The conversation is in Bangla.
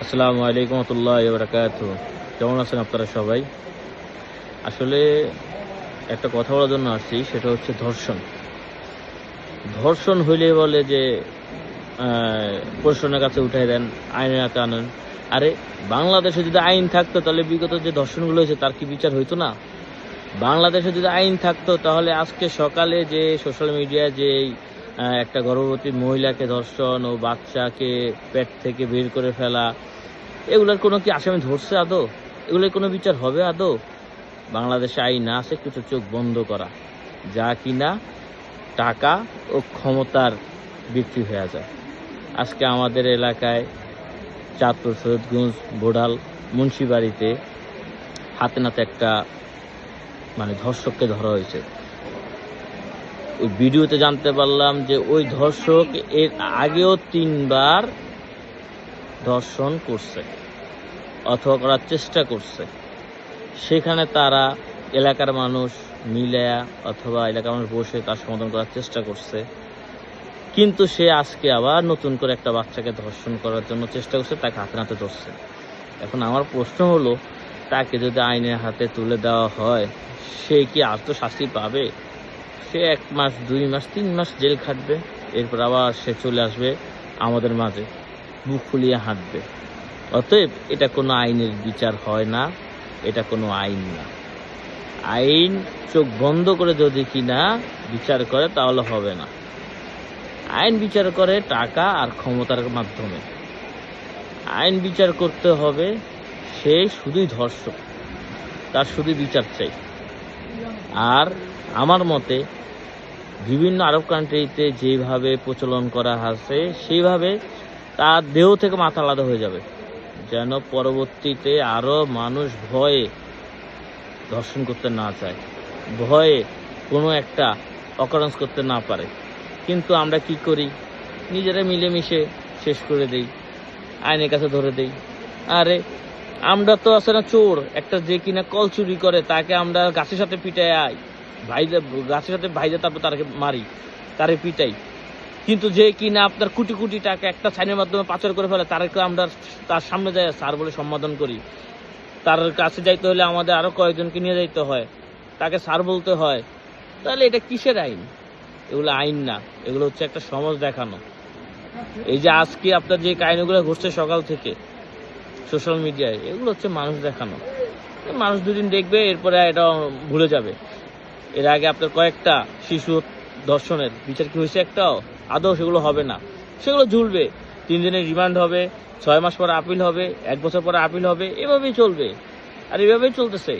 আসসালামু আলাইকুম রহমতুল্লাহি ওয়া বারাকাতুহু। কেমন আছেন আপনারা সবাই? আসলে একটা কথা বলার জন্য আসছি, সেটা হচ্ছে ধর্ষণ। ধর্ষণ হইলে বলে যে প্রশাসনের কাছে উঠাই দেন, আইনের হাতে আনেন। আরে বাংলাদেশে যদি আইন থাকতো তাহলে বিগত যে ধর্ষণগুলো হয়েছে তার কি বিচার হইতো না? বাংলাদেশে যদি আইন থাকতো তাহলে আজকে সকালে যে সোশ্যাল মিডিয়ায় যে একটা গর্ভবতী মহিলাকে ধর্ষণ ও বাচ্চাকে পেট থেকে বের করে ফেলা, এগুলোর কোনো কি আসামি ধরছে আদৌ? এগুলোর কোনো বিচার হবে আদৌ? বাংলাদেশে আইন আছে কিছু চোখ বন্ধ করা, যা কিনা টাকা ও ক্ষমতার বিক্রি হয়ে যায়। আজকে আমাদের এলাকায় চাঁদপুর, সৈয়দগঞ্জ, বোড়াল, মুন্সিবাড়িতে হাতে নাতে একটা ধর্ষককে ধরা হয়েছে। ওই ভিডিওতে জানতে পারলাম যে ওই ধর্ষক এর আগেও 3 বার ধর্ষণ করছে অথবা করার চেষ্টা করছে। সেখানে তারা এলাকার মানুষ মিলে অথবা এলাকার মানুষ বসে তার সমাধান করার চেষ্টা করছে, কিন্তু সে আজকে আবার নতুন করে একটা বাচ্চাকে ধর্ষণ করার জন্য চেষ্টা করছে, তাকে হাতে নাতে ধরছে। এখন আমার প্রশ্ন হলো, তাকে যদি আইনের হাতে তুলে দেওয়া হয়, সে কি আর তো শাস্তি পাবে? সে 1 মাস, 2 মাস, 3 মাস জেল খাটবে, এরপর আবার সে চলে আসবে আমাদের মাঝে, বুক ফুলিয়ে হাঁটবে। অতএব এটা কোনো আইনের বিচার হয় না, এটা কোনো আইন না। আইন চোখ বন্ধ করে যদি কিনা বিচার করে তাহলে হবে না। আইন বিচার করে টাকা আর ক্ষমতার মাধ্যমে। আইন বিচার করতে হবে, সে শুধুই ধর্ষক, তার শুধু বিচার চাই। আর আমার মতে বিভিন্ন আরব কান্ট্রিতে যেভাবে প্রচলন করা আছে সেইভাবে তার দেহ থেকে মাথা আলাদা হয়ে যাবে, যেন পরবর্তীতে আরও মানুষ ভয়ে ধর্ষণ করতে না চায়, ভয়ে কোনো একটা অকারেন্স করতে না পারে। কিন্তু আমরা কি করি? নিজেরা মিলেমিশে শেষ করে দেই, আইনের কাছে ধরে দেই। আরে আমরা তো আছে না চোর, একটা যে কিনা কল চুরি করে তাকে আমরা গাছের সাথে পিটাই, গাছের সাথে ভাইজা, তারপর তাকে মারি, তারে পিটাই। কিন্তু যে কিনা আপনার কোটি কোটি টাকা একটা সাইনের মাধ্যমে পাচার করে ফেলে, তারকে আমরা তার সামনে যাই স্যার বলে সম্বোধন করি। তার কাছে যাইতে হলে আমাদের আরো কয়েকজনকে নিয়ে যাইতে হয়, তাকে স্যার বলতে হয়। তাহলে এটা কিসের আইন? এগুলো আইন না, এগুলো হচ্ছে একটা সমাজ দেখানো। এই যে আজকে আপনার যে কাহিনীগুলো ঘটছে সকাল থেকে সোশ্যাল মিডিয়ায়, এগুলো হচ্ছে মানুষ দেখানো। মানুষ দুদিন দেখবে, এরপরে এটা ভুলে যাবে। এর আগে আপনার কয়েকটা শিশু ধর্ষণের বিচার কি হয়েছে একটাও? আদৌ সেগুলো হবে না, সেগুলো ঝুলবে। 3 দিনের রিমান্ড হবে, 6 মাস পরে আপিল হবে, 1 বছর পরে আপিল হবে, এভাবেই চলবে। আর এভাবেই চলতেছে।